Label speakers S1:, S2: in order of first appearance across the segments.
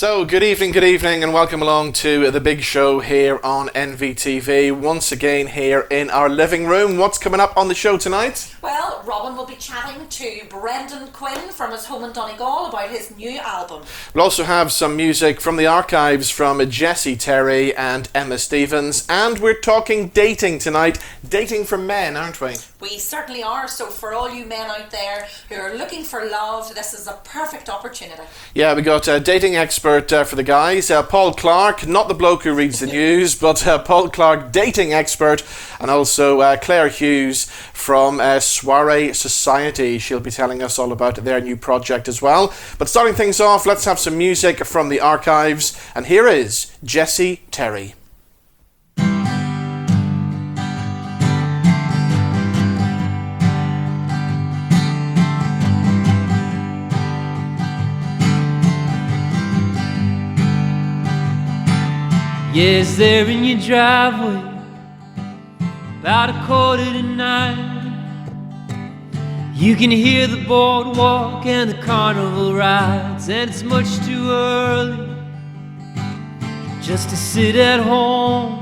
S1: So, good evening, and welcome along to the big show here on NVTV. Once again, here in our living room. What's coming up on the show tonight?
S2: Well, Robin will be chatting to Brendan Quinn from his home in Donegal about his new album.
S1: We'll also have some music from the archives from Jessie Terry and Emma Stevens. And we're talking dating tonight. Dating for men, aren't we?
S2: We certainly are. So for all you men out there who are looking for love, this is a perfect opportunity.
S1: Yeah, we got a dating expert for the guys, Paul Clarke, not the bloke who reads the news, but Paul Clarke, dating expert, and also Claire Hughes from Soiree Society. She'll be telling us all about their new project as well. But starting things off, let's have some music from the archives, and here is Jessie Terry.
S3: Yes, there in your driveway, about 8:45, you can hear the boardwalk and the carnival rides, and it's much too early just to sit at home.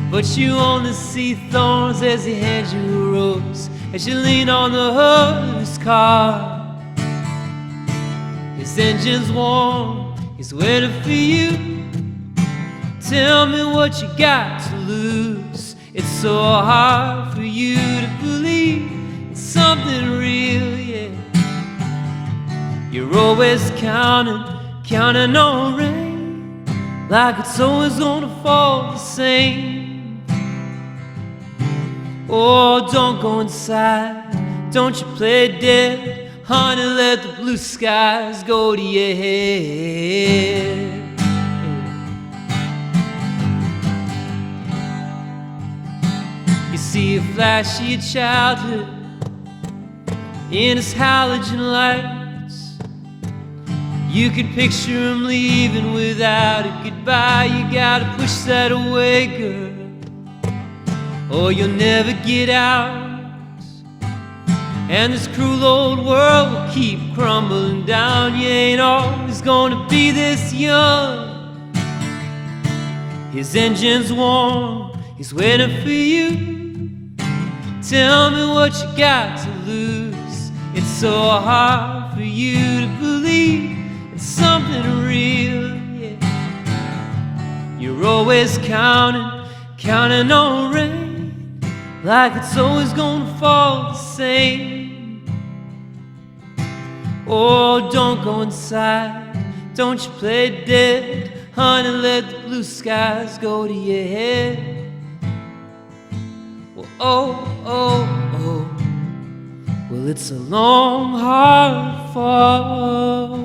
S3: But you only see thorns as he hands you a rose, as you lean on the hood of his car. His engine's warm, he's waiting for you. Tell me what you got to lose. It's so hard for you to believe it's something real, yeah. You're always counting on rain, like it's always gonna fall the same. Oh, don't go inside, don't you play dead, honey, let the blue skies go to your head. See a flash of your childhood in his halogen lights. You could picture him leaving without a goodbye. You gotta push that away, girl, or you'll never get out. And this cruel old world will keep crumbling down. You ain't always gonna be this young. His engine's warm, he's waiting for you. Tell me what you got to lose. It's so hard for you to believe it's something real, yeah. You're always counting on rain, like it's always gonna fall the same. Oh, don't go inside, don't you play dead, honey, let the blue skies go to your head. Oh, oh, oh, well, it's a long, hard fall.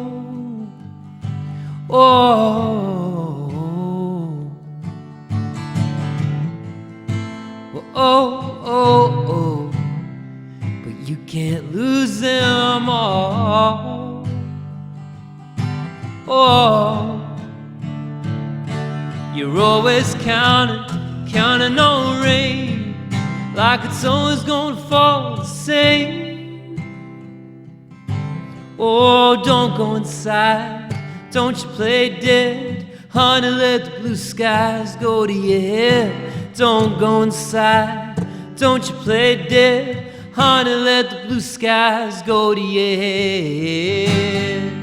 S3: Oh, well, oh, oh, oh, but you can't lose them all. Oh, you're always counting on rain, like it's always gonna fall the same. Oh, don't go inside, don't you play dead, honey, let the blue skies go to your head. Don't go inside, don't you play dead, honey, let the blue skies go to your head.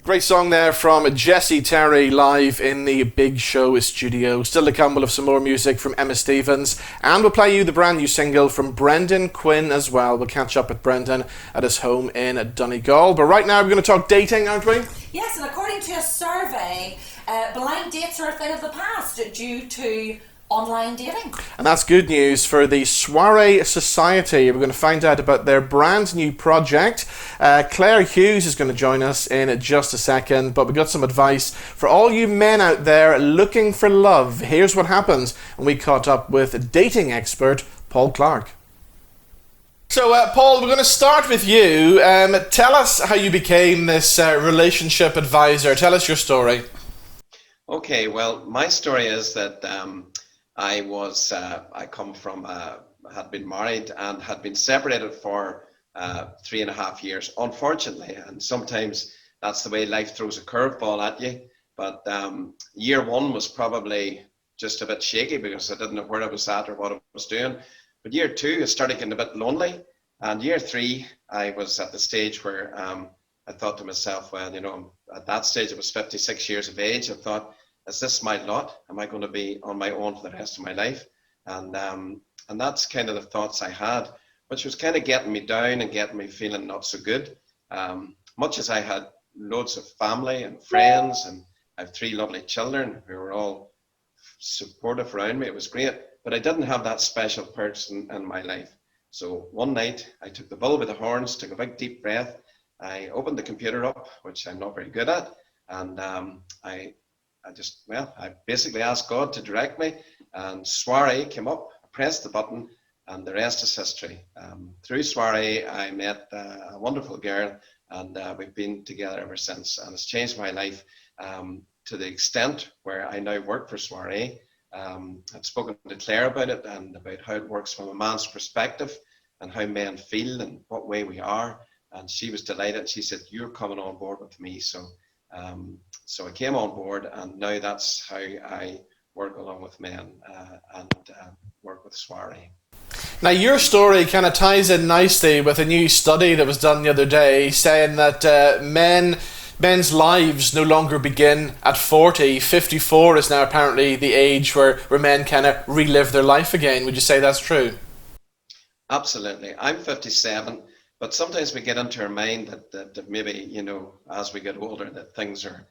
S1: Great song there from Jessie Terry live in the Big Show studio. Still to come, we'll have some more music from Emma Stevens, and we'll play you the brand new single from Brendan Quinn as well. We'll catch up with Brendan at his home in Donegal. But right now we're going to talk dating, aren't we?
S2: Yes, and according to a survey, blind dates are a thing of the past due to online dating.
S1: And that's good news for the Soiree Society. We're going to find out about their brand new project. Claire Hughes is going to join us in just a second, but we've got some advice for all you men out there looking for love. Here's what happens when we caught up with dating expert Paul Clarke. So, Paul, we're going to start with you. Tell us how you became this relationship advisor. Tell us your story.
S4: Okay, well, my story is that I come from, had been married and had been separated for 3.5 years, unfortunately. And sometimes that's the way life throws a curveball at you. But year one was probably just a bit shaky because I didn't know where I was at or what I was doing. But year two, I started getting a bit lonely. And year three, I was at the stage where I thought to myself, well, you know, at that stage, I was 56 years of age. I thought, is this my lot? Am I going to be on my own for the rest of my life? And that's kind of the thoughts I had, which was kind of getting me down and getting me feeling not so good. Much as I had loads of family and friends, and I have 3 lovely children who were all supportive around me. It was great, but I didn't have that special person in my life. So one night I took the bull by the horns, took a big deep breath. I opened the computer up, which I'm not very good at, and I basically asked God to direct me, and Soiree came up. I pressed the button, and the rest is history. Through Soiree, I met a wonderful girl, and we've been together ever since, and it's changed my life to the extent where I now work for Soiree. I've spoken to Claire about it and about how it works from a man's perspective and how men feel and what way we are, and she was delighted. She said, "You're coming on board with me." So I came on board, and now that's how I work along with men and work with Soiree.
S1: Now, your story kind of ties in nicely with a new study that was done the other day saying that men's lives no longer begin at 40. 54 is now apparently the age where men kind of relive their life again. Would you say that's true?
S4: Absolutely. I'm 57, but sometimes we get into our mind that maybe, you know, as we get older, that things are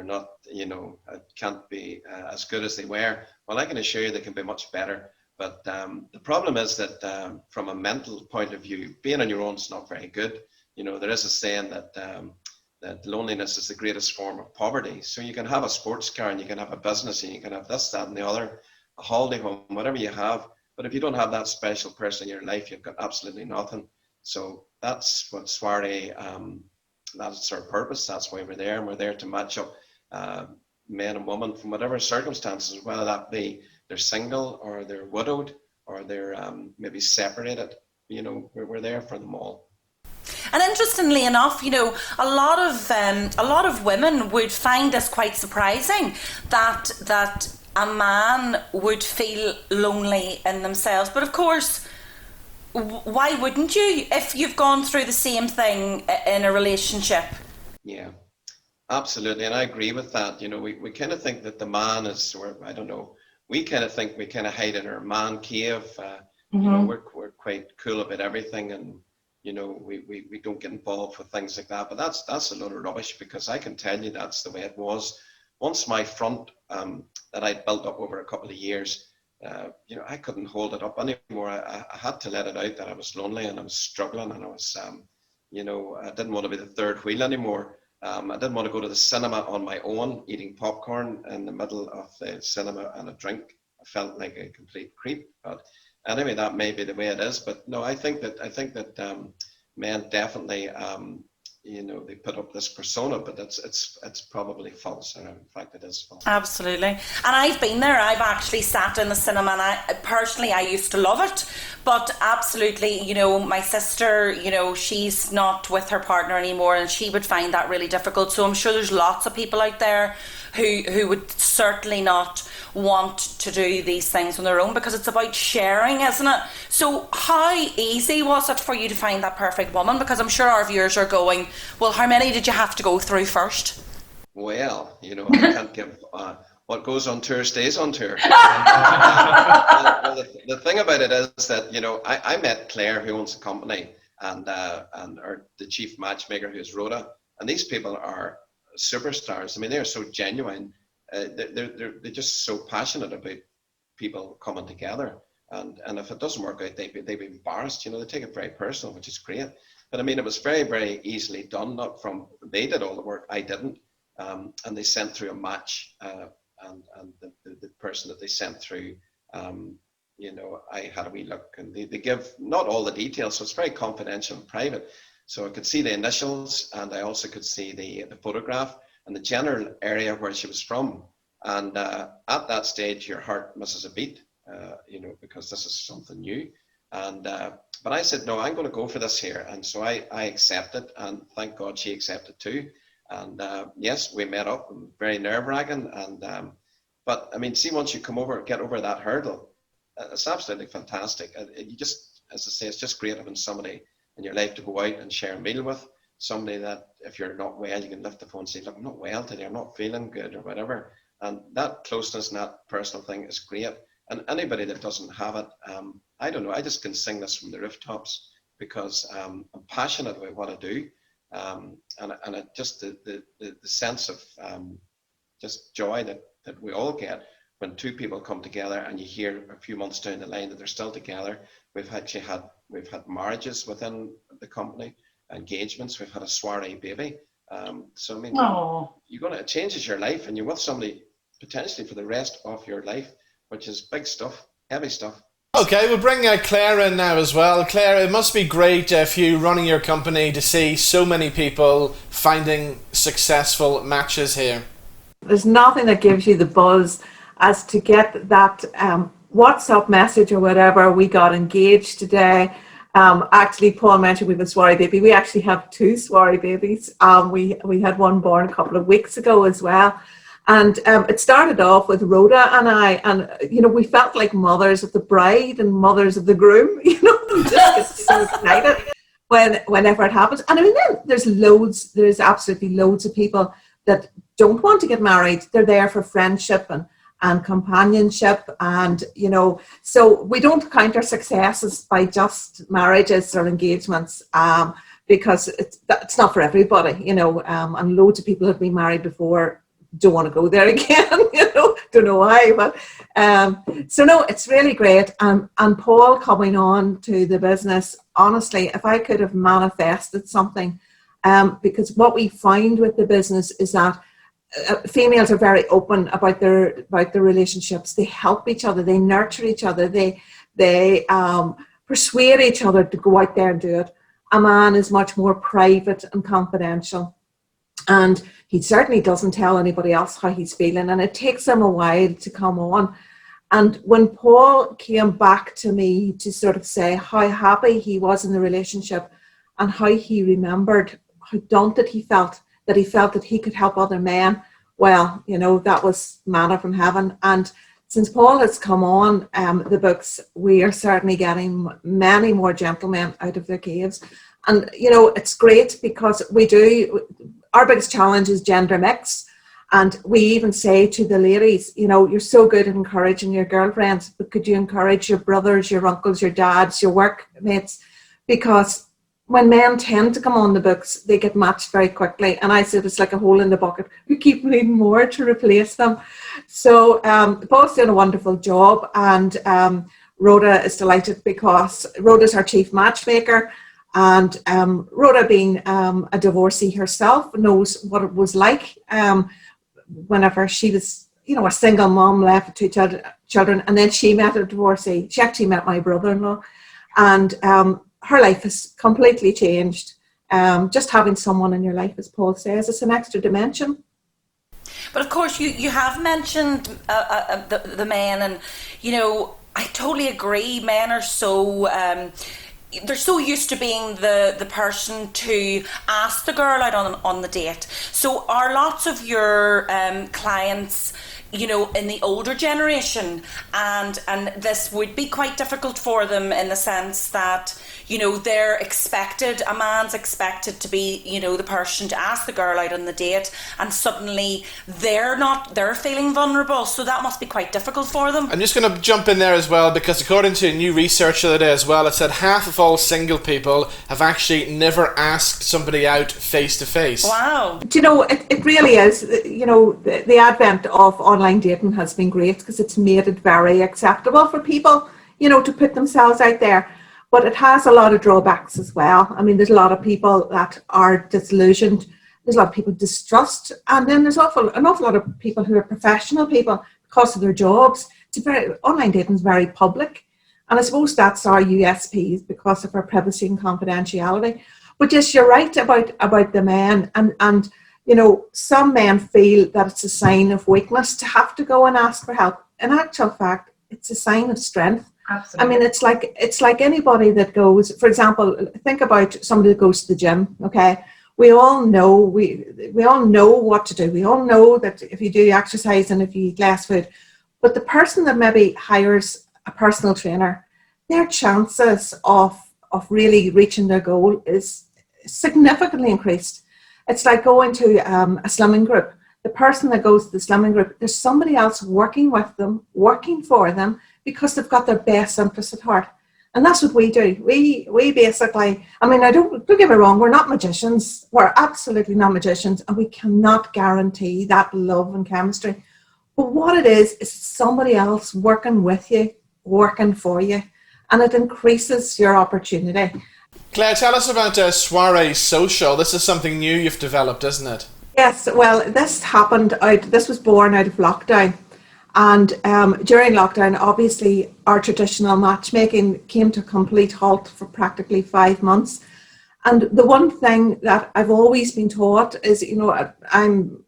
S4: not, you know, can't be as good as they were. Well, I can assure you they can be much better. But the problem is that from a mental point of view, being on your own is not very good. You know, there is a saying that loneliness is the greatest form of poverty. So you can have a sports car and you can have a business and you can have this, that, and the other, a holiday home, whatever you have. But if you don't have that special person in your life, you've got absolutely nothing. So that's what Soiree, that's our purpose. That's why we're there. And we're there to match up men and women from whatever circumstances, whether that be they're single or they're widowed or they're maybe separated. You know, we're there for them all.
S2: And interestingly enough, you know, a lot of women would find this quite surprising that a man would feel lonely in themselves. But of course, why wouldn't you if you've gone through the same thing in a relationship?
S4: Yeah, absolutely, and I agree with that. You know, we kind of think that the man is, or I don't know, we kind of think we kind of hide in our man cave. You know, we're quite cool about everything, and you know, we don't get involved with things like that. But that's a load of rubbish, because I can tell you that's the way it was. Once my front that I'd built up over a couple of years, you know, I couldn't hold it up anymore. I had to let it out that I was lonely and I was struggling, and I was, you know, I didn't want to be the third wheel anymore. I didn't want to go to the cinema on my own, eating popcorn in the middle of the cinema and a drink. I felt like a complete creep. But anyway, that may be the way it is. But no, I think that men definitely, you know, they put up this persona, but it's probably false. And in fact, it is false.
S2: Absolutely. And I've been there. I've actually sat in the cinema, and I used to love it. But absolutely, you know, my sister, you know, she's not with her partner anymore, and she would find that really difficult. So I'm sure there's lots of people out there who would certainly not want to do these things on their own, because it's about sharing, isn't it? So how easy was it for you to find that perfect woman? Because I'm sure our viewers are going, well, how many did you have to go through first?
S4: Well, you know, I can't give what goes on tour stays on tour. Well, the thing about it is that, you know, I met Claire, who owns a company, and the chief matchmaker, who's Rhoda, and these people are superstars. I mean, they're so genuine. They're just so passionate about people coming together, and if it doesn't work out, they'd be embarrassed. You know, they take it very personal, which is great. But I mean, it was very, very easily done. Not from they did all the work, I didn't, and they sent through a match, and the person that they sent through, I had a wee look, and they give not all the details, so it's very confidential and private. So I could see the initials, and I also could see the photograph and the general area where she was from. And at that stage, your heart misses a beat, because this is something new. And but I said, no, I'm going to go for this here. And so I accepted, and thank God she accepted too. And yes, we met up, and very nerve-wracking. And but I mean, see, once you get over that hurdle, it's absolutely fantastic. You just, as I say, it's just great having somebody in your life to go out and share a meal with. Somebody that, if you're not well, you can lift the phone and say, look, I'm not well today, I'm not feeling good, or whatever. And that closeness and that personal thing is great. And anybody that doesn't have it, I don't know, I just can sing this from the rooftops, because I'm passionate about what I do. And it just the sense of just joy that we all get when two people come together, and you hear a few months down the line that they're still together. We've had marriages within the company, engagements. We've had a soiree baby. So I mean, it changes your life, and you're with somebody potentially for the rest of your life, which is big stuff, heavy stuff.
S1: Okay, we'll bring Claire in now as well. Claire, it must be great for you running your company to see so many people finding successful matches here.
S5: There's nothing that gives you the buzz as to get that WhatsApp message or whatever. We got engaged today. Actually, Paul mentioned we have a soiree baby. We actually have 2 soiree babies. We had one born a couple of weeks ago as well. And it started off with Rhoda and I, and we felt like mothers of the bride and mothers of the groom. Just get so excited whenever it happens. And I mean, then there's absolutely loads of people that don't want to get married. They're there for friendship and companionship, and so we don't count our successes by just marriages or engagements, because it's not for everybody, and loads of people have been married before don't want to go there again, don't know why, but so no, it's really great. And Paul coming on to the business, honestly, if I could have manifested something, because what we find with the business is that females are very open about their relationships. They help each other, they nurture each other, they persuade each other to go out there and do it. A man is much more private and confidential, and he certainly doesn't tell anybody else how he's feeling, and it takes him a while to come on. And when Paul came back to me to sort of say how happy he was in the relationship, and how he remembered how daunted he felt that he could help other men, well, that was manna from heaven. And since Paul has come on the books, we are certainly getting many more gentlemen out of their caves. And, it's great, because our biggest challenge is gender mix. And we even say to the ladies, you're so good at encouraging your girlfriends, but could you encourage your brothers, your uncles, your dads, your workmates? Because when men tend to come on the books, they get matched very quickly. And I said, it's like a hole in the bucket. We keep needing more to replace them. So Paul's doing a wonderful job. And Rhoda is delighted, because Rhoda's our chief matchmaker. And Rhoda, being a divorcee herself, knows what it was like whenever she was, a single mom left with 2 children. And then she met a divorcee. She actually met my brother-in-law. And her life has completely changed. Just having someone in your life, as Paul says, it's an extra dimension.
S2: But of course, you have mentioned the men, and I totally agree. Men are so they're so used to being the person to ask the girl out on the date. So are lots of your clients, in the older generation, and this would be quite difficult for them, in the sense that a man's expected to be the person to ask the girl out on the date, and suddenly they're feeling vulnerable, so that must be quite difficult for them.
S1: I'm just going to jump in there as well, because according to new research the other day as well, it said half of all single people have actually never asked somebody out face to face.
S2: Wow.
S5: Do it really is, the advent of online dating has been great, because it's made it very acceptable for people, to put themselves out there. But it has a lot of drawbacks as well. I mean, there's a lot of people that are disillusioned. There's a lot of people distrust. And then there's an awful lot of people who are professional people because of their jobs. Online dating is very public. And I suppose that's our USPs because of our privacy and confidentiality. But yes, you're right about the men. And you know, some men feel that it's a sign of weakness to have to go and ask for help. In actual fact, it's a sign of strength.
S2: Absolutely.
S5: I mean, it's like anybody that goes, for example, think about somebody that goes to the gym, okay? We all know we all know what to do. We all know that if you do exercise and if you eat less food, but the person that maybe hires a personal trainer, their chances of really reaching their goal is significantly increased. It's like going to a slimming group. The person that goes to the slimming group, there's somebody else working with them, working for them, because they've got their best interests at heart. And that's what we do. We basically, I mean, don't get me wrong, we're not magicians. We're absolutely not magicians, and we cannot guarantee that love and chemistry. But what it is somebody else working with you, working for you, and it increases your opportunity.
S1: Claire, tell us about Soiree Social. This is something new you've developed, isn't it?
S5: Yes, well, this was born out of lockdown. And during lockdown, obviously, our traditional matchmaking came to a complete halt for practically 5 months. And the one thing that I've always been taught is, you know, I'm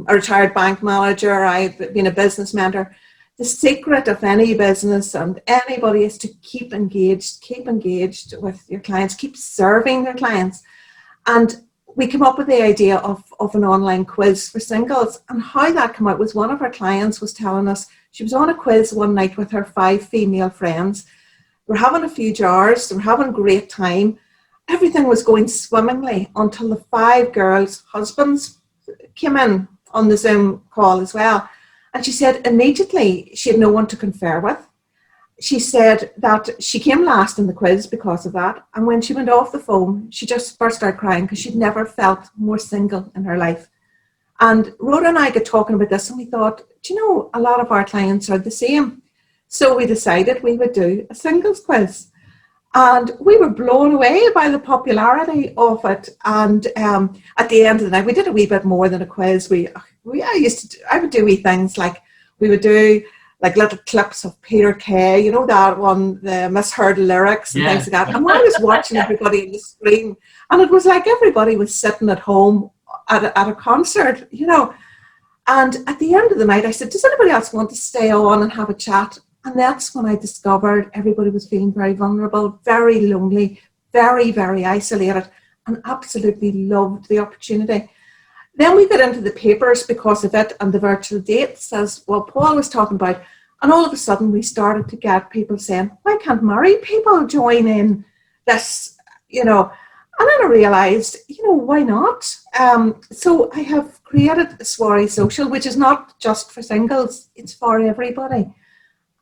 S5: a retired bank manager, I've been a business mentor. The secret of any business and anybody is to keep engaged with your clients, keep serving your clients. And we came up with the idea of an online quiz for singles. And how that came out was one of our clients was telling us she was on a quiz one night with her 5 female friends. We're having a few jars, they were having a great time. Everything was going swimmingly until the 5 girls' husbands came in on the Zoom call as well. And she said immediately she had no one to confer with. She said that she came last in the quiz because of that. And when she went off the phone, she just burst out crying because she'd never felt more single in her life. And Rhoda and I got talking about this and we thought, do you know, a lot of our clients are the same. So we decided we would do a singles quiz. And we were blown away by the popularity of it. And at the end of the night, we did a wee bit more than a quiz. I would do wee things like we would do like little clips of Peter Kay, you know that one, the misheard lyrics and things like that. And I was watching everybody on the screen, and it was like everybody was sitting at home at a concert, you know. And at the end of the night, I said, does anybody else want to stay on and have a chat? And that's when I discovered everybody was feeling very vulnerable, very lonely, very, very isolated, and absolutely loved the opportunity. Then we got into the papers because of it and the virtual dates, as well Paul was talking about. And all of a sudden we started to get people saying, why can't married people join in this, you know? And then I realised, you know, why not? So I have created a Soiree Social, which is not just for singles, it's for everybody.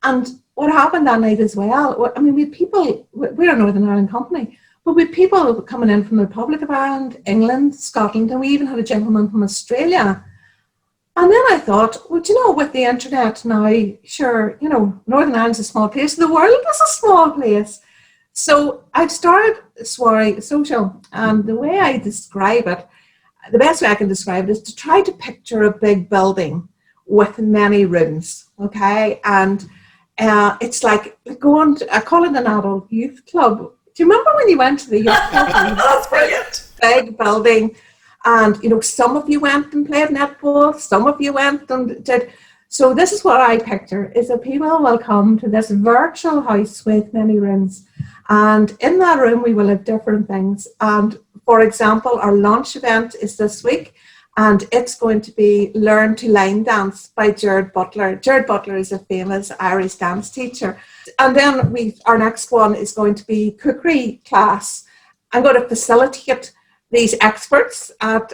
S5: And what happened that night as well, I mean, we had people, we're a Northern Ireland company, but we had people coming in from the Republic of Ireland, England, Scotland, and we even had a gentleman from Australia. And then I thought, well, do you know, with the internet now, sure, you know, Northern Ireland's a small place, the world is a small place. So I started Soiree Social, and the way I describe it, the best way I can describe it is to try to picture a big building with many rooms, okay? And it's like going to, I call it an adult youth club. Do you remember when you went to the youth club?
S2: That's brilliant.
S5: Big building. And, you know, some of you went and played netball, some of you went and did. So this is what I picture, is that people will come to this virtual house with many rooms. And in that room, we will have different things. And for example, our launch event is this week, and it's going to be Learn to Line Dance by Jared Butler. Jared Butler is a famous Irish dance teacher. And then our next one is going to be cookery class. I'm going to facilitate these experts at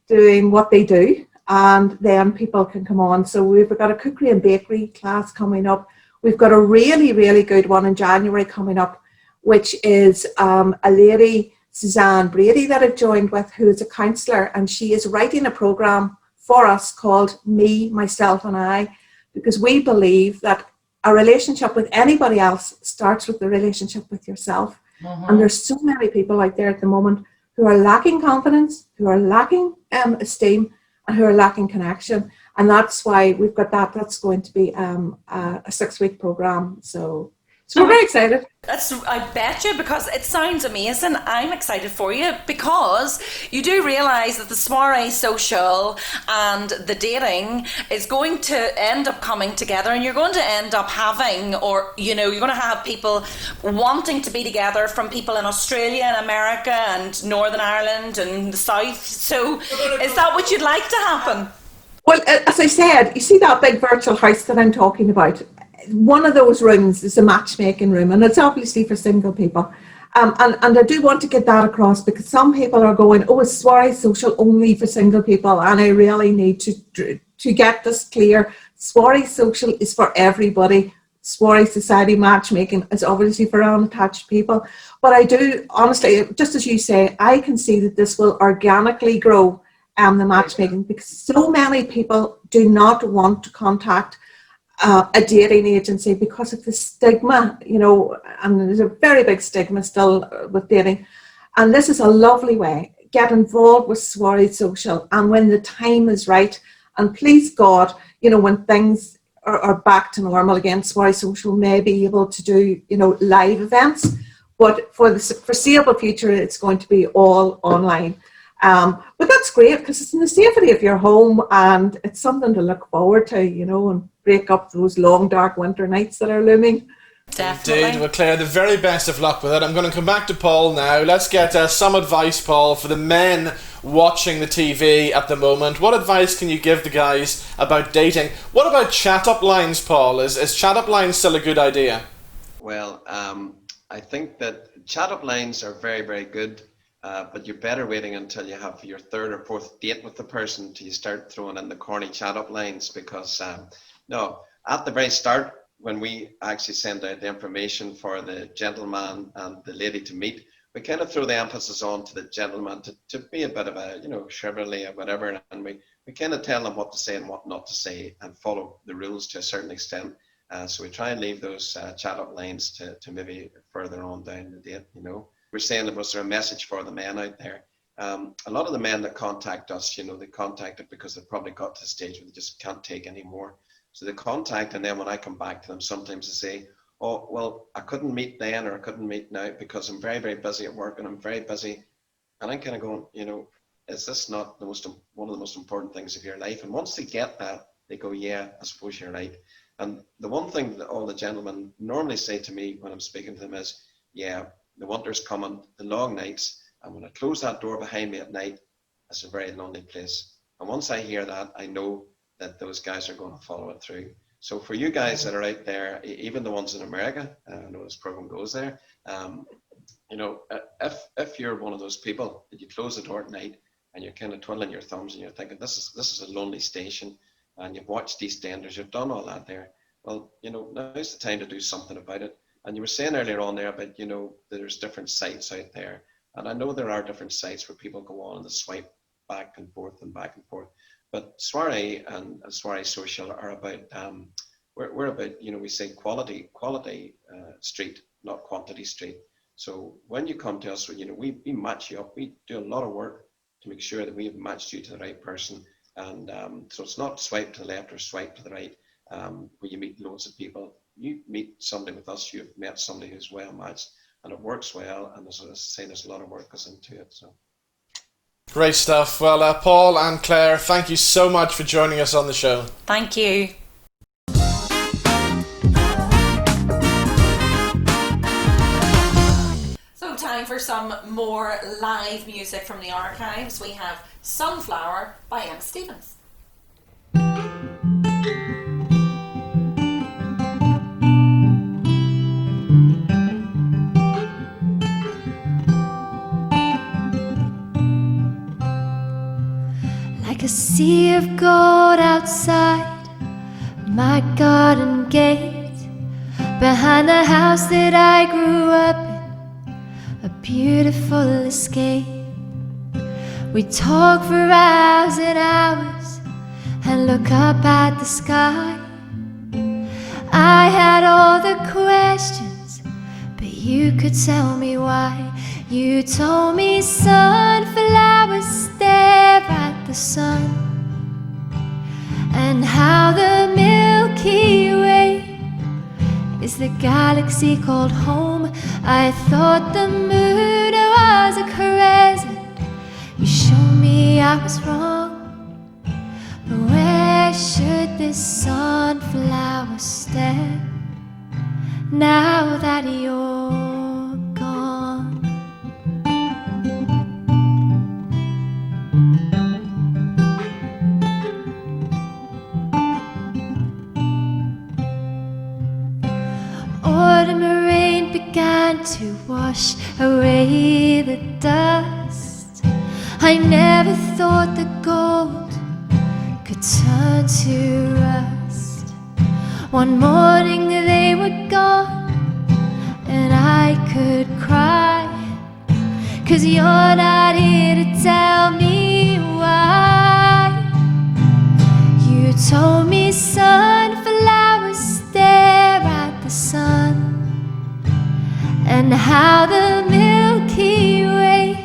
S5: doing what they do, and then people can come on. So we've got a cookery and bakery class coming up. We've got a really, really good one in January coming up, which is a lady, Suzanne Brady, that I've joined with, who is a counsellor, and she is writing a programme for us called Me, Myself and I, because we believe that a relationship with anybody else starts with the relationship with yourself. Mm-hmm. And there's so many people out there at the moment who are lacking confidence, who are lacking esteem, and who are lacking connection. And that's why we've got that. That's going to be a 6-week programme. So So we're very excited.
S2: I bet you, because it sounds amazing. I'm excited for you, because you do realise that the Soiree Social and the dating is going to end up coming together, and you're going to end up having, or you're going to have people wanting to be together from people in Australia and America and Northern Ireland and the South. So is that what you'd like to happen?
S5: Well, as I said, you see that big virtual house that I'm talking about? One of those rooms is a matchmaking room, and it's obviously for single people. And I do want to get that across, because some people are going, oh, it's Soiree Social only for single people, and I really need to get this clear. Soiree Social is for everybody. Soiree Society matchmaking is obviously for unattached people. But I do, honestly, just as you say, I can see that this will organically grow, the matchmaking, because so many people do not want to contact a dating agency because of the stigma, and there's a very big stigma still with dating. And this is a lovely way. Get involved with Soiree Social, and when the time is right, and please God, when things are back to normal again, Soiree Social may be able to do, live events, but for the foreseeable future, it's going to be all online. But that's great, because it's in the safety of your home, and it's something to look forward to, and break up those long, dark winter nights that are looming.
S2: Definitely.
S1: Indeed. Well, Claire, the very best of luck with it. I'm going to come back to Paul now. Let's get some advice, Paul, for the men watching the TV at the moment. What advice can you give the guys about dating? What about chat-up lines, Paul? Is chat-up lines still a good idea?
S4: Well, I think that chat-up lines are very, very good. But you're better waiting until you have your third or fourth date with the person till you start throwing in the corny chat-up lines, because no, at the very start, when we actually send out the information for the gentleman and the lady to meet, we kind of throw the emphasis on to the gentleman to be a bit of a, chivalry or whatever, and we kind of tell them what to say and what not to say, and follow the rules to a certain extent. So we try and leave those chat-up lines to maybe further on down the date, We're saying that was there a message for the men out there? A lot of the men that contact us, they contact it because they've probably got to the stage where they just can't take any more. So they contact, and then when I come back to them, sometimes they say, oh, well, I couldn't meet then, or I couldn't meet now because I'm very, very busy at work, and I'm very busy. And I'm kind of going, is this not one of the most important things of your life? And once they get that, they go, yeah, I suppose you're right. And the one thing that all the gentlemen normally say to me when I'm speaking to them is, yeah, the winter's coming, the long nights, and when I close that door behind me at night, it's a very lonely place. And once I hear that, I know that those guys are going to follow it through. So for you guys that are out there, even the ones in America, I know this program goes there, if you're one of those people that you close the door at night and you're kind of twiddling your thumbs and you're thinking, this is a lonely station, and you've watched EastEnders, you've done all that there, well, now's the time to do something about it. And you were saying earlier on there about, there's different sites out there. And I know there are different sites where people go on and they swipe back and forth and back and forth. But Soiree and Soiree Social are about, we're about, we say quality street, not quantity street. So when you come to us, we match you up. We do a lot of work to make sure that we've matched you to the right person. And so it's not swipe to the left or swipe to the right, where you meet loads of people. You meet somebody with us, you've met somebody who's well matched, and it works well, and as I say, there's a lot of work goes into it. So
S1: great stuff. Well, Paul and Claire, thank you so much for joining us on the show.
S2: Thank you. So time for some more live music from the archives. We have Sunflower by Emma Stevens.
S6: Like a sea of gold outside my garden gate, behind the house that I grew up in, a beautiful escape. We talk for hours and hours and look up at the sky. I had all the questions, but you could tell me why. You told me sunflowers stare at the sun, and how the Milky Way is the galaxy galaxy called home. I thought the moon was a crescent. You showed me I was wrong. But where should this sunflower stand now that you're gone? Autumn rain began to wash away the dust. I never thought the gold could turn to rust. One morning they were gone, and I could cry, 'cause you're not here to tell me why. You told me sunflowers stare at the sun, and how the Milky Way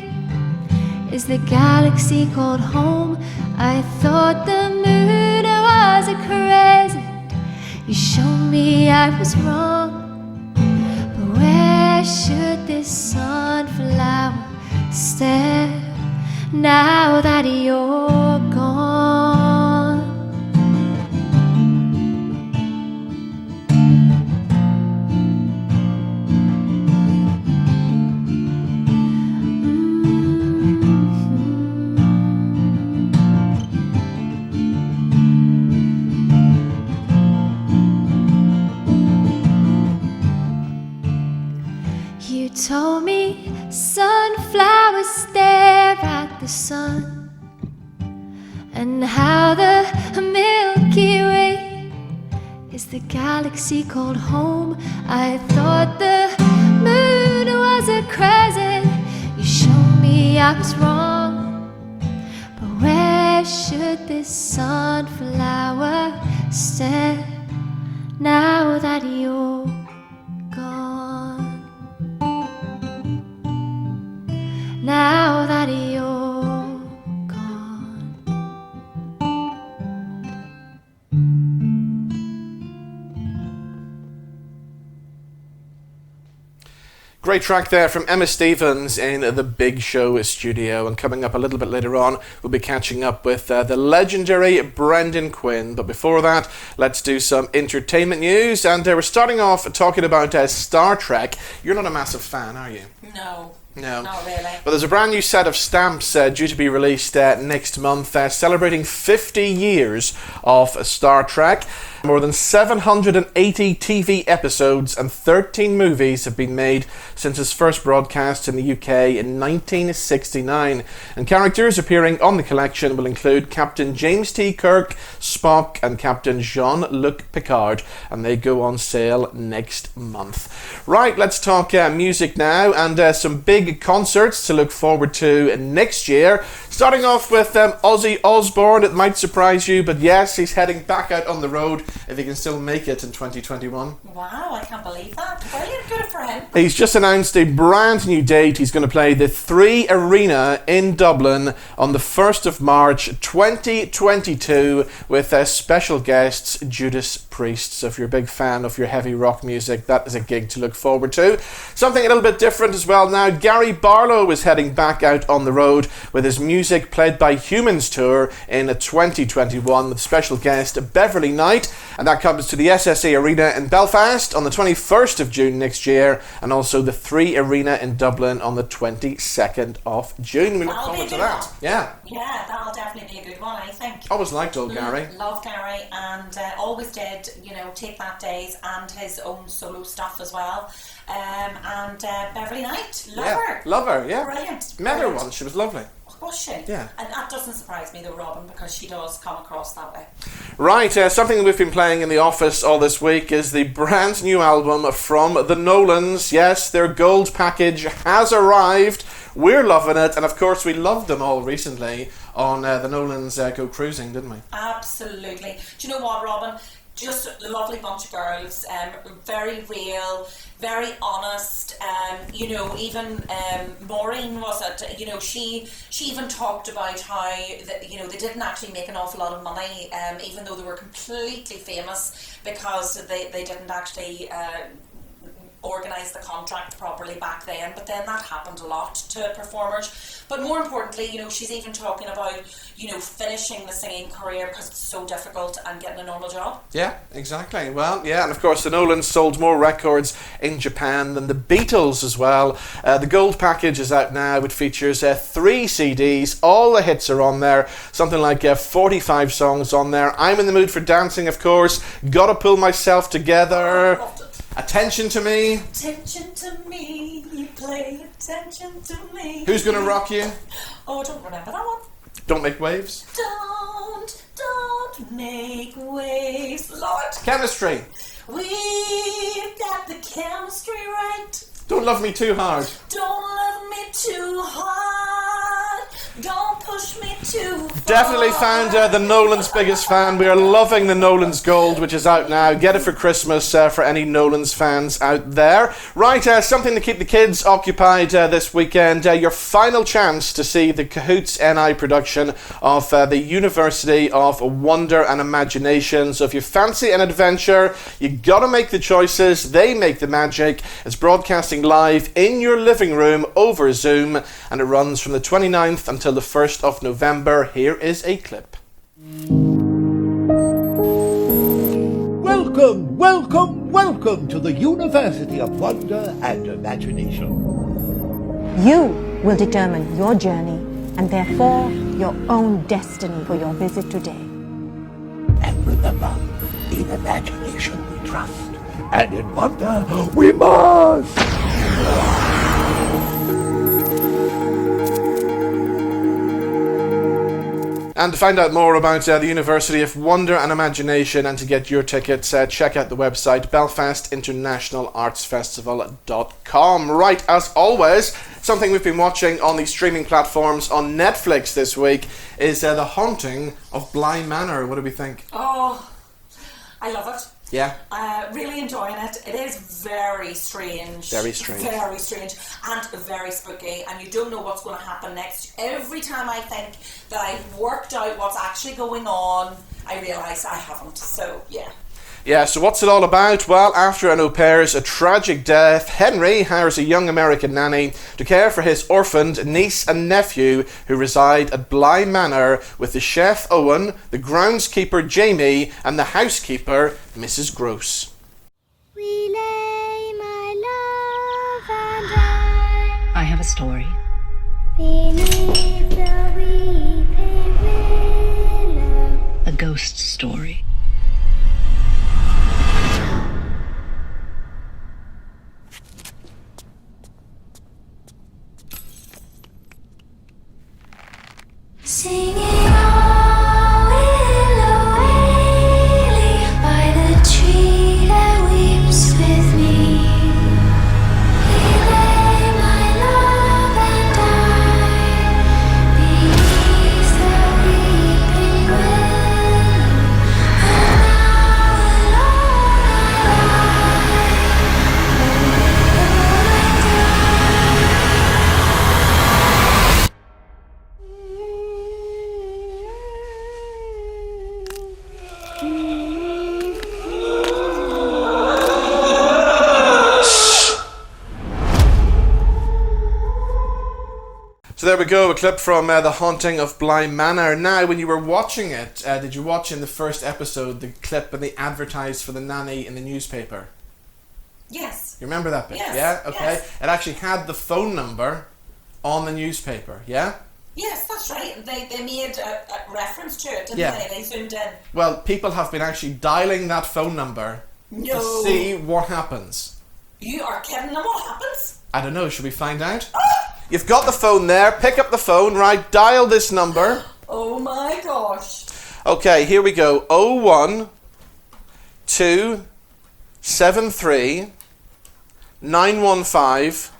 S6: is the galaxy called home. I thought the moon was a crescent. You showed me I was wrong. But where should this sunflower stand now that you're gone? You told me sunflowers stare at the sun, and how the Milky Way is the galaxy called home. I thought the moon was a crescent. You showed me I was wrong. But where should this sunflower stand now that you're gone? Now that you're gone.
S1: Great track there from Emma Stevens in the Big Show studio. And coming up a little bit later on, we'll be catching up with the legendary Brendan Quinn. But before that, let's do some entertainment news. And we're starting off talking about Star Trek. You're not a massive fan, are you?
S2: No.
S1: No.
S2: Not really.
S1: Well, there's a brand new set of stamps due to be released next month, celebrating 50 years of Star Trek. More than 780 TV episodes and 13 movies have been made since its first broadcast in the UK in 1969. And characters appearing on the collection will include Captain James T. Kirk, Spock, and Captain Jean-Luc Picard. And they go on sale next month. Right, let's talk music now, and some big concerts to look forward to next year. Starting off with Ozzy Osbourne. It might surprise you, but yes, he's heading back out on the road if he can still make it in 2021.
S2: Wow, I can't believe that. Brilliant, good for him.
S1: He's just announced a brand new date. He's going to play the 3 Arena in Dublin on the 1st of March 2022 with special guests Judas Priest. So if you're a big fan of your heavy rock music, that is a gig to look forward to. Something a little bit different as well now. Gary Barlow is heading back out on the road with his Music Played by Humans tour in 2021 with special guest Beverly Knight. And that comes to the SSE Arena in Belfast on the 21st of June next year, and also the 3 Arena in Dublin on the 22nd of June. We look forward to that. Yeah,
S2: that'll definitely be a good one, I think.
S1: always liked old Gary.
S2: Love Gary, and always did, take that days and his own solo stuff as well. And Beverly Knight, love her, yeah. Brilliant.
S1: Met her once, she was lovely.
S2: Was she?
S1: Yeah.
S2: And that doesn't surprise me though, Robin, because she does come across that way.
S1: Right, something that we've been playing in the office all this week is the brand new album from the Nolans. Yes, their gold package has arrived. We're loving it, and of course we loved them all recently on the Nolans Go Cruising, didn't we?
S2: Absolutely. Do you know what, Robin? Just a lovely bunch of girls, very real, very honest. Even Maureen was it. She even talked about how they didn't actually make an awful lot of money, even though they were completely famous, because they didn't actually organise the contract properly back then, but then that happened a lot to performers. But more importantly, you know, she's even talking about, you know, finishing the singing career because it's so difficult and getting a normal job.
S1: Yeah, exactly. Well, yeah, and of course the Nolans sold more records in Japan than the Beatles as well. The gold package is out now. It features 3 CDs. All the hits are on there. Something like 45 songs on there. I'm in the mood for dancing, of course. Gotta pull myself together. Attention to me.
S2: Attention to me, play attention to me.
S1: Who's gonna rock you?
S2: Oh, I don't remember that one.
S1: Don't make waves.
S2: Don't make waves, Lord.
S1: Chemistry.
S2: We've got the chemistry right.
S1: Don't love me too hard.
S2: Don't love me too hard. Don't push me too far.
S1: Definitely found the Nolans' biggest fan. We are loving the Nolans Gold, which is out now. Get it for Christmas for any Nolans fans out there. Right, something to keep the kids occupied this weekend. Your final chance to see the Cahoots NI production of the University of Wonder and Imagination. So if you fancy an adventure, you got to make the choices. They make the magic. It's broadcasting live in your living room over Zoom, and it runs from the 29th until the 1st of November. Here is a clip.
S7: Welcome, welcome, welcome to the University of Wonder and Imagination.
S8: You will determine your journey and therefore your own destiny for your visit today.
S7: And remember, in imagination we trust, and in wonder we must.
S1: And to find out more about the University of Wonder and Imagination and to get your tickets, check out the website belfastinternationalartsfestival.com. Right, as always, something we've been watching on the streaming platforms on Netflix this week is The Haunting of Bly Manor. What do we think?
S2: Oh, I love it.
S1: Yeah.
S2: Really enjoying it. It is very strange.
S1: Very strange.
S2: Very strange and very spooky, and you don't know what's going to happen next. Every time I think that I've worked out what's actually going on, I realise I haven't. So, yeah.
S1: Yeah, so what's it all about? Well, after an au pair's a tragic death, Henry hires a young American nanny to care for his orphaned niece and nephew who reside at Bly Manor with the chef Owen, the groundskeeper Jamie, and the housekeeper Mrs. Gross.
S6: We lay my love and
S9: I have a story.
S6: beneath the weeping willow.
S9: A ghost story.
S6: Singing oh willow waily by the tree that weeps with me. We lay my love and I beneath the weeping willow, and now
S1: So there we go, a clip from The Haunting of Bly Manor. Now, when you were watching it, did you watch in the first episode the clip when they advertised for the nanny in the newspaper?
S2: Yes.
S1: You remember that bit?
S2: Yes,
S1: Yeah? Okay.
S2: yes.
S1: It actually had the phone number on the newspaper, yeah?
S2: Yes, that's right. They made a reference to it, didn't
S1: Yeah.
S2: they? They zoomed in.
S1: Well, people have been actually dialing that phone number
S2: No.
S1: to see what happens.
S2: You are kidding. And what happens?
S1: I don't know, should we find out? You've got the phone there, pick up the phone, right, dial this number.
S2: Oh my gosh.
S1: Okay, here we go. 01 273 915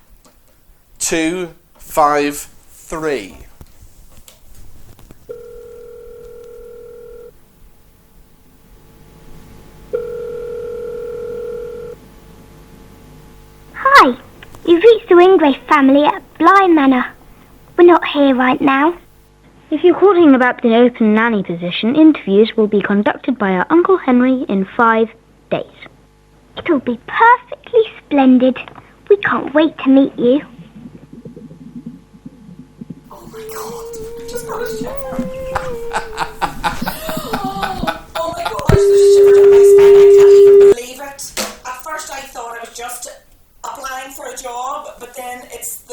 S1: 253.
S10: Hi, you've reached the Wingrave family at Bly Manor. We're not here right now.
S11: If you're calling about the open nanny position, interviews will be conducted by our Uncle Henry in 5 days.
S10: It'll be perfectly splendid. We can't wait to meet you.
S2: Oh my God, I just got a shiver. Oh my gosh, there's a shiver down my spine. I can't even believe it. At first I thought I was just applying for a job, but then it's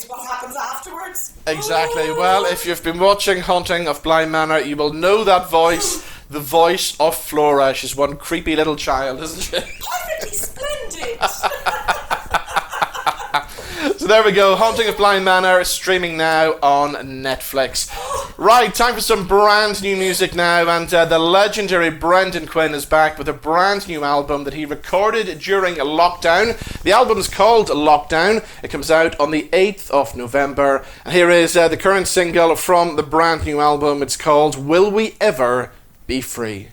S2: what happens afterwards.
S1: Exactly. Well, if you've been watching Haunting of Bly Manor, you will know that voice, the voice of Flora. She's one creepy little child, isn't she?
S2: Perfectly splendid.
S1: So there we go, Haunting of Bly Manor is streaming now on Netflix. Right, time for some brand new music now, and the legendary Brendan Quinn is back with a brand new album that he recorded during lockdown. The album's called Lockdown. It comes out on the 8th of November, and here is the current single from the brand new album. It's called Will We Ever Be Free?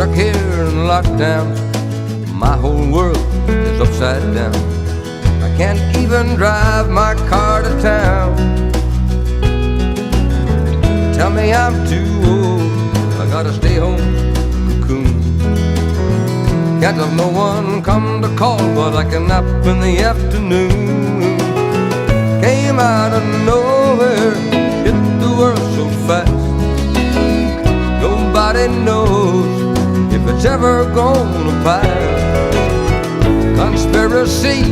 S12: Stuck here in lockdown, my whole world is upside down. I can't even drive my car to town. Tell me I'm too old, I gotta stay home, cocoon. Can't have no one come to call, but I can nap in the afternoon. Came out of nowhere, hit the world so fast. Nobody knows if it's ever gonna pass. Conspiracy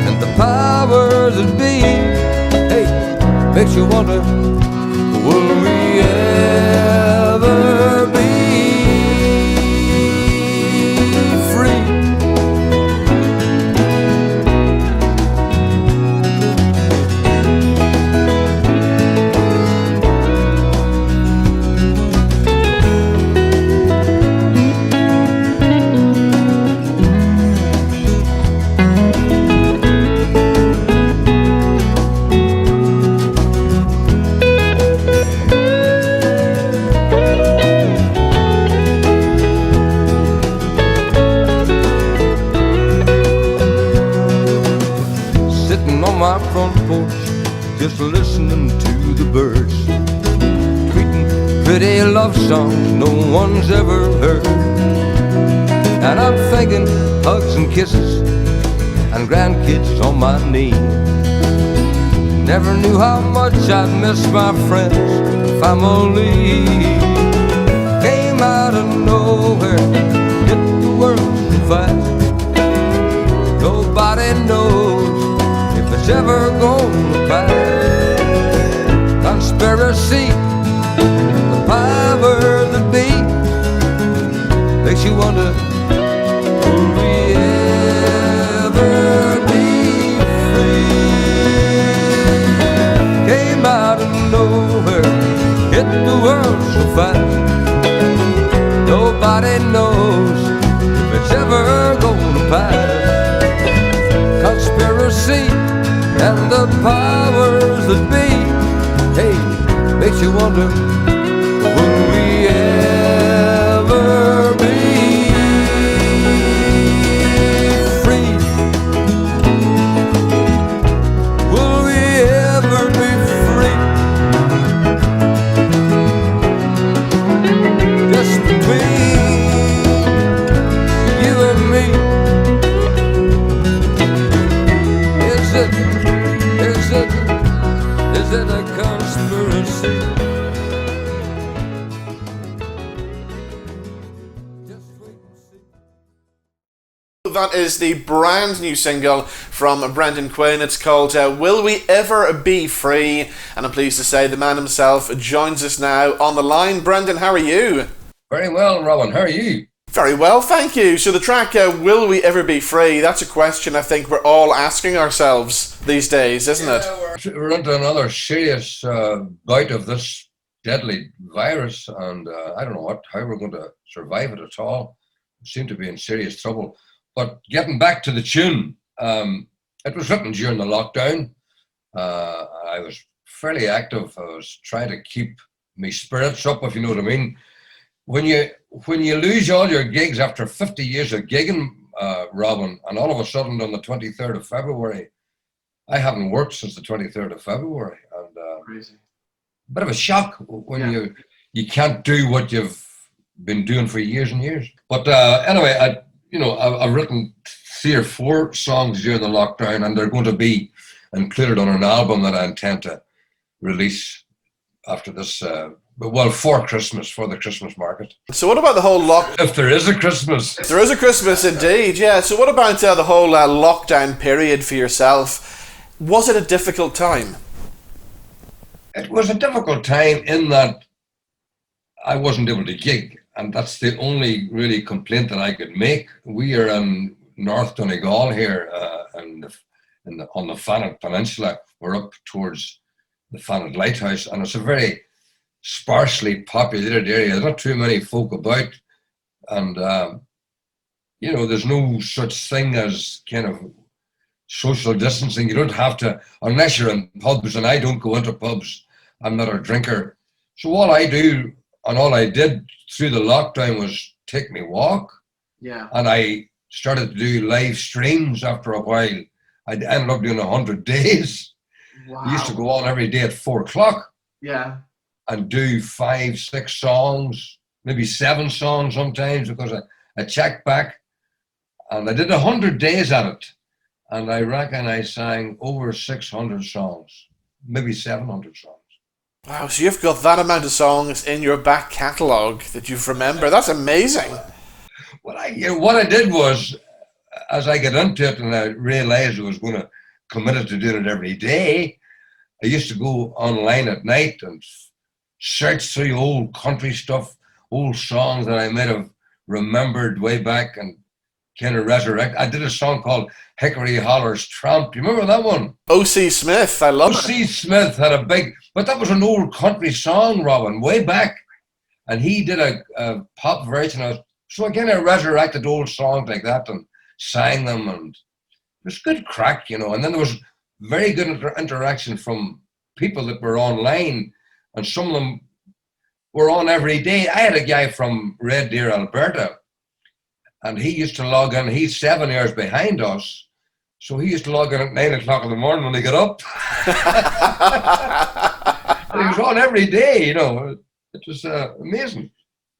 S12: and the powers that be, hey, makes you wonder, will we ever be free? My front porch, just listening to the birds, tweeting pretty love songs no one's ever heard. And I'm thinking hugs and kisses and grandkids on my knee. Never knew how much I'd miss my friends and family. Came out of nowhere, hit the world so fast. Nobody knows if it's ever gonna pass. Conspiracy, the power that be, makes you wonder, will we ever be free? Came out of nowhere, hit the world so fast. Nobody knows if it's ever gonna pass. Conspiracy and the powers that be, hey, makes you wonder, will we ever be free? Will we ever be free? Just between you and me. Is it a conspiracy?
S1: That is the brand new single from Brendan Quinn. It's called Will We Ever Be Free? And I'm pleased to say the man himself joins us now on the line. Brendan, how are you?
S13: Very well, Robin. How are you?
S1: Very well, thank you. So the track, Will We Ever Be Free? That's a question I think we're all asking ourselves these days, isn't it?
S13: We're into another serious bout of this deadly virus, and I don't know how we're going to survive it at all. We seem to be in serious trouble. But getting back to the tune, it was written during the lockdown. I was fairly active. I was trying to keep my spirits up, if you know what I mean. when you lose all your gigs after 50 years of gigging, Robin, and all of a sudden on the 23rd of February, I haven't worked since the 23rd of February, and
S1: crazy.
S13: Bit of a shock when you can't do what you've been doing for years and years. But anyway, I've written 3 or 4 songs during the lockdown, and they're going to be included on an album that I intend to release after this. For Christmas, for the Christmas market.
S1: So what about the whole
S13: If there is a Christmas.
S1: If there is a Christmas, indeed, yeah. So what about the whole lockdown period for yourself? Was it a difficult time?
S13: It was a difficult time in that I wasn't able to gig, and that's the only really complaint that I could make. We are in North Donegal here, on the Fannet Peninsula. We're up towards the Fannet Lighthouse, and it's a very sparsely populated area. There's not too many folk about, and there's no such thing as kind of social distancing. You don't have to, unless you're in pubs, and I don't go into pubs. I'm not a drinker. So all I do, and all I did through the lockdown, was take me walk.
S1: Yeah.
S13: And I started to do live streams after a while. I ended up doing 100 days.
S1: Wow.
S13: I used to go on every day at 4 o'clock.
S1: Yeah.
S13: And do 5, 6 songs, maybe 7 songs sometimes, because I checked back, and I did 100 days at it, and I reckon I sang over 600 songs, maybe 700 songs.
S1: Wow, so you've got that amount of songs in your back catalogue that you've remembered. That's amazing.
S13: Well, what I did was, as I got into it and I realised I was going to commit to doing it every day, I used to go online at night and search through old country stuff, old songs that I might have remembered way back and kind of resurrect. I did a song called Hickory Holler's Tramp. You remember that one?
S1: O.C. Smith, I love it.
S13: O.C. Smith had but that was an old country song, Robin, way back. And he did a pop version of it. So I kind of resurrected old songs like that and sang them, and it was good crack, And then there was very good interaction from people that were online, and some of them were on every day. I had a guy from Red Deer, Alberta, and he used to log in. He's 7 years behind us, so he used to log in at 9 o'clock in the morning when he got up. And he was on every day, It was amazing.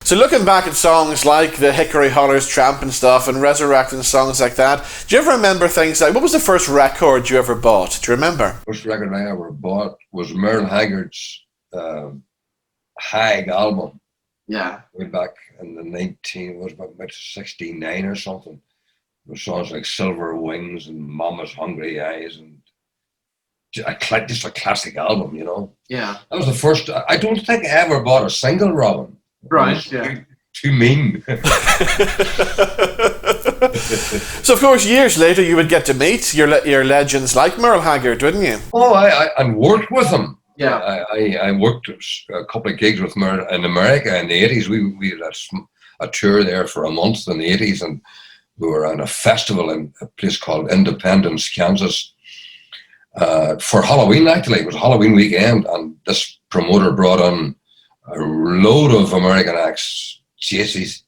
S1: So looking back at songs like the Hickory Holler's Tramp and stuff, and resurrecting songs like that, do you ever remember things like, what was the first record you ever bought? Do you remember?
S13: First record I ever bought was Merle Haggard's Hag album.
S1: Yeah.
S13: Way back in the about 69 or something. There were songs like Silver Wings and Mama's Hungry Eyes, and just a classic album,
S1: Yeah.
S13: That was the first. I don't think I ever bought a single, Robin.
S1: Right, yeah.
S13: Too mean.
S1: So, of course, years later, you would get to meet your legends like Merle Haggard, wouldn't you?
S13: Oh, I worked with them.
S1: Yeah.
S13: I worked a couple of gigs with Merle in America in the 80s. We had a tour there for a month in the 80s, and we were on a festival in a place called Independence, Kansas, for Halloween, actually. It was a Halloween weekend, and this promoter brought on a load of American acts. J.C.C.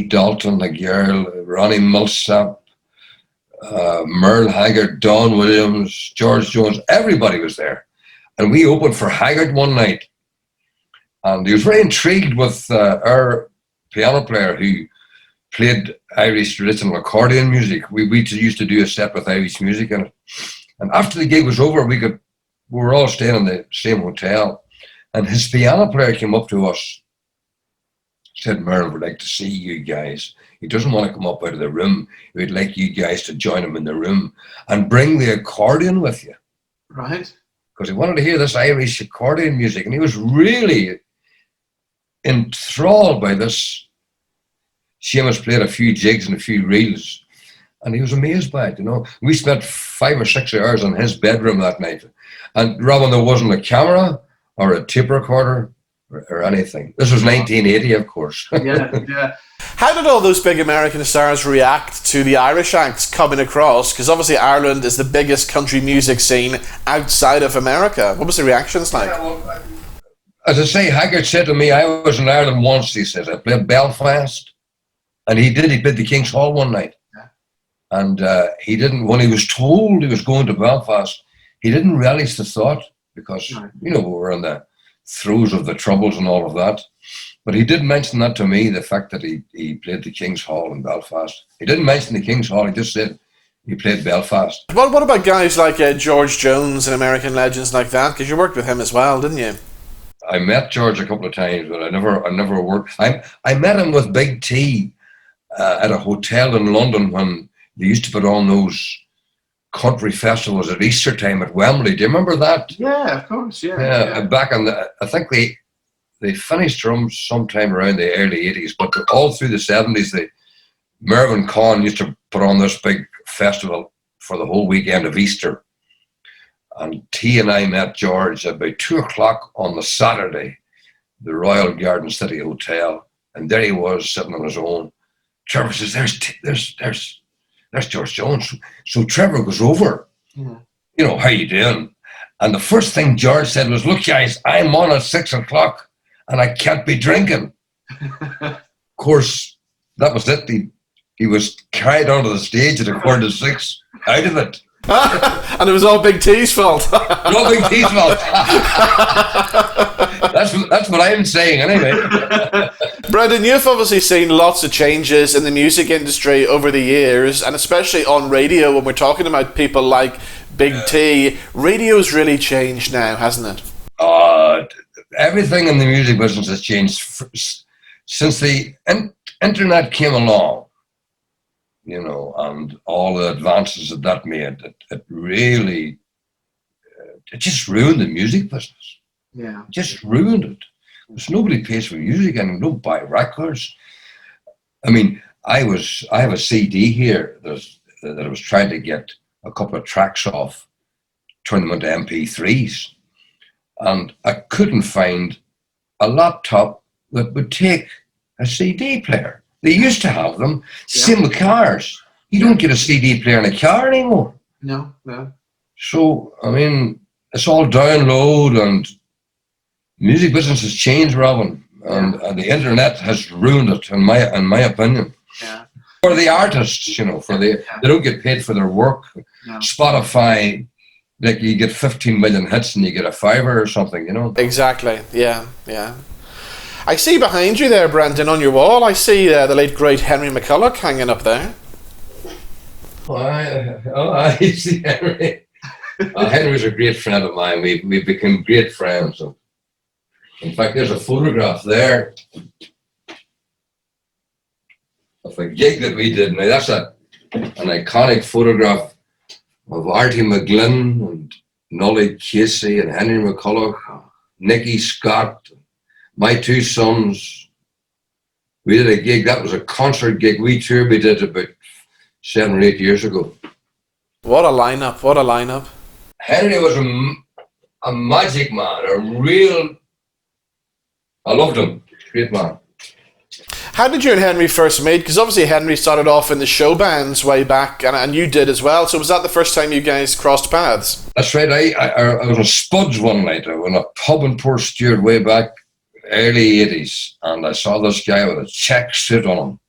S13: Dalton, the girl, Ronnie Millsap, Merle Haggard, Don Williams, George Jones, everybody was there. And we opened for Haggard one night. And he was very intrigued with our piano player who played Irish traditional accordion music. We used to do a set with Irish music in it. And after the gig was over, we were all staying in the same hotel. And his piano player came up to us, said, Merle would like to see you guys. He doesn't want to come up out of the room. He would like you guys to join him in the room and bring the accordion with you.
S1: Right.
S13: Because he wanted to hear this Irish accordion music. And he was really enthralled by this. Seamus played a few jigs and a few reels. And he was amazed by it, We spent 5 or 6 hours in his bedroom that night. And Robin, there wasn't a camera or a tape recorder or anything. This was 1980, of course.
S1: Yeah. How did all those big American stars react to the Irish acts coming across? Because obviously Ireland is the biggest country music scene outside of America. What was the reactions like?
S13: Yeah, well, as I say, Haggart said to me, I was in Ireland once, he says, I played Belfast. And he did, he played the King's Hall one night. And he didn't, when he was told he was going to Belfast, he didn't relish the thought because, you know, we were in the throes of the Troubles and all of that. But he did mention that to me, the fact that he played the King's Hall in Belfast. He didn't mention the King's Hall, he just said he played Belfast.
S1: Well, what about guys like George Jones and American legends like that? Because you worked with him as well, didn't you?
S13: I met George a couple of times, but I never worked. I met him with Big T at a hotel in London when they used to put on those country festivals at Easter time at Wembley. Do you remember that?
S1: Yeah, of course. Yeah.
S13: Back on I think they finished them sometime around the early 80s, but all through the 70s, Mervyn Conn used to put on this big festival for the whole weekend of Easter. And T and I met George at about 2:00 on the Saturday, the Royal Garden City Hotel, and there he was sitting on his own. Trevor says, "There's George Jones." So Trevor goes over, you know, "How you doing?" And the first thing George said was, "Look, guys, I'm on at 6:00 and I can't be drinking." Of course, that was it. He was carried onto the stage at 6:15, out of it.
S1: And it was all Big T's fault.
S13: No Big T's fault. That's what I'm saying anyway.
S1: Brendan, you've obviously seen lots of changes in the music industry over the years, and especially on radio when we're talking about people like Big T. Radio's really changed now, hasn't it?
S13: Everything in the music business has changed since the internet came along. You know, and all the advances that made, it really, it just ruined the music business.
S1: Yeah.
S13: It just ruined it. Because nobody pays for music and nobody buy records. I mean, I have a CD here that I was trying to get a couple of tracks off, turn them into MP3s. And I couldn't find a laptop that would take a CD player. They used to have them. Same with cars. You don't get a CD player in a car anymore.
S1: No.
S13: So, I mean, it's all download, and music business has changed, Robin. And the internet has ruined it, in my opinion.
S1: Yeah.
S13: For the artists, you know, they don't get paid for their work. No. Spotify, like you get 15 million hits and you get a $5 or something, you know.
S1: Exactly. Yeah. I see behind you there, Brendan, on your wall, I see the late, great Henry McCulloch hanging up there.
S13: I see Henry. Henry's a great friend of mine. We became great friends. In fact, there's a photograph there of a gig that we did. Now, that's an iconic photograph of Artie McGlynn and Nolly Casey and Henry McCulloch, Nicky Scott, my two sons. We did a gig, that was a concert gig. We did about 7 or 8 years ago.
S1: What a lineup.
S13: Henry was a magic man, I loved him, great man.
S1: How did you and Henry first meet? Because obviously Henry started off in the show bands way back, and you did as well. So was that the first time you guys crossed paths?
S13: That's right. I was on Spuds one night. I went to a pub in Port Stewart way back, early 80s, and I saw this guy with a check suit on him,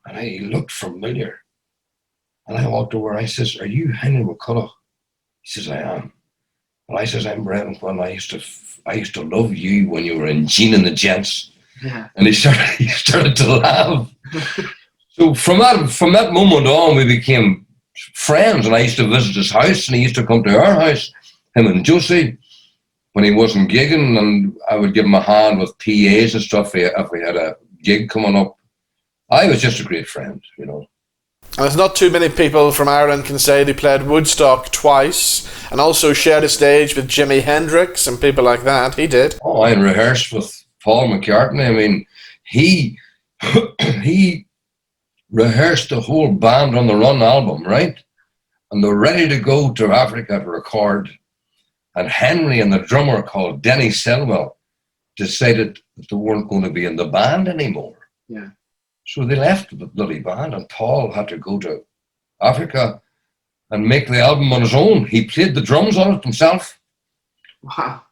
S13: and he looked familiar. And I walked over and I says, "Are you Henry McCulloch?" He says, "I am." Well, I says, "I'm Brendan Quinn. I used to love you when you were in Gene and the Gents." Yeah. And he started to laugh. So from that moment on, we became friends, and I used to visit his house, and he used to come to our house, him and Josie, when he wasn't gigging, and I would give him a hand with PAs and stuff if we had a gig coming up. I was just a great friend, you know.
S1: And there's not too many people from Ireland can say they played Woodstock twice and also shared a stage with Jimi Hendrix and people like that. He did.
S13: Oh, I rehearsed with Paul McCartney. I mean, he rehearsed the whole Band on the Run album, right? And they're ready to go to Africa to record. And Henry and the drummer called Denny Selwell decided that they weren't going to be in the band anymore.
S1: Yeah.
S13: So they left the bloody band, and Paul had to go to Africa and make the album on his own. He played the drums on it himself.
S1: Wow.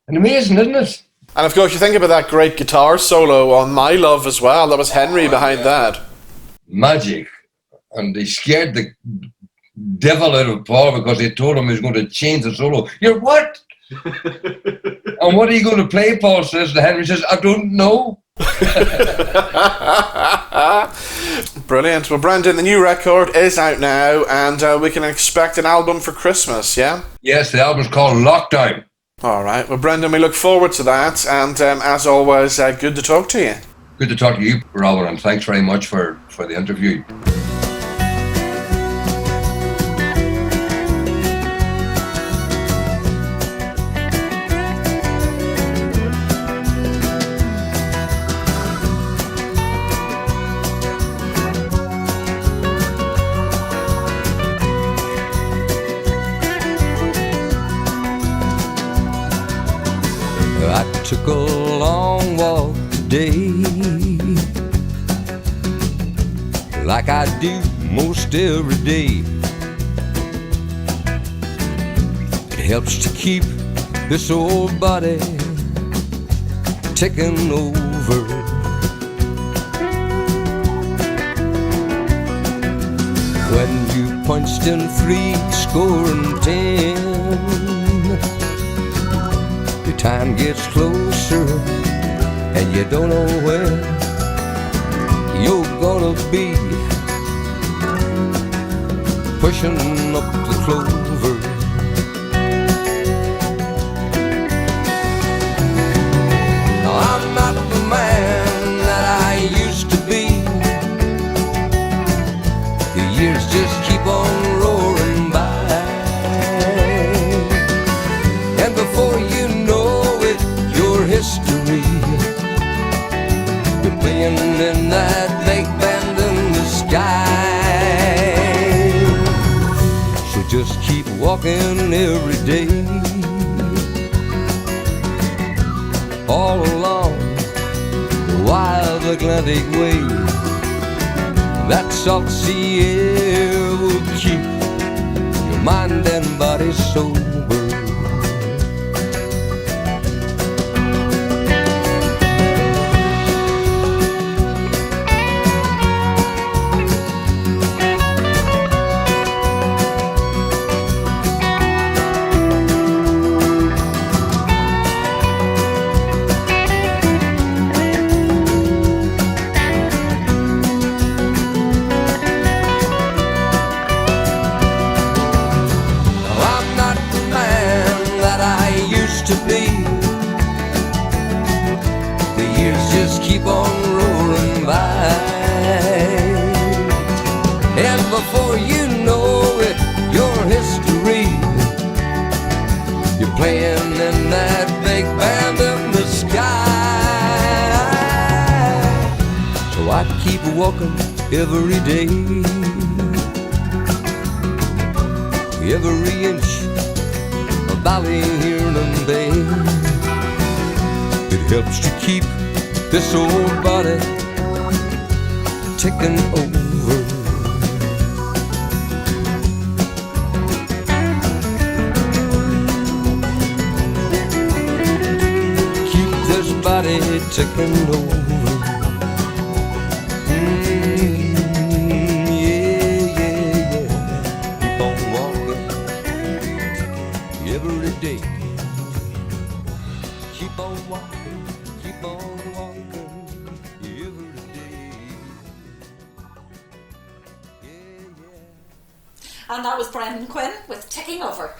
S13: And amazing, isn't it?
S1: And of course, you think about that great guitar solo on My Love as well. That was Henry behind that.
S13: Magic. And he scared the devil out of Paul because he told him he was going to change the solo. You're what? And what are you going to play, Paul says. And Henry says, I don't know.
S1: Brilliant. Well, Brendan, the new record is out now, and we can expect an album for Christmas, yeah?
S13: Yes, the album's called Lockdown.
S1: All right. Well, Brendan, we look forward to that, and as always, good to talk to you.
S13: Good to talk to you, Robert, and thanks very much for the interview. Took a long walk today, like I do most every day. It helps to keep this old body ticking over. When you punched in 10, time gets closer and you don't know when you're gonna be pushing up the clover. Now, I'm not the man that I used to be. The years just keep on roaring by, and before you history, you're playing in that big band in the sky. So just keep walking every day, all along the wild Atlantic way. That salt sea air will keep your mind and body sober. To be. The years just keep on rolling by, and before you know it, your history, you're playing in that big band in the sky. So I keep walking every day, every inch of valley here and bay. It helps to keep this old body ticking over. Keep this body ticking over. Keep on walking every day. Keep on walking every day.
S2: And that was Brendan Quinn with Ticking Over.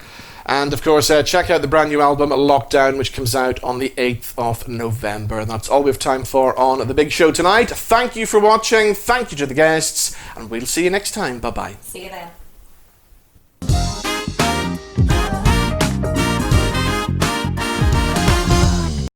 S1: And of course, check out the brand new album Lockdown, which comes out on the 8th of November. And that's all we have time for on the big show tonight. Thank you for watching. Thank you to the guests. And we'll see you next time. Bye-bye.
S2: See you then.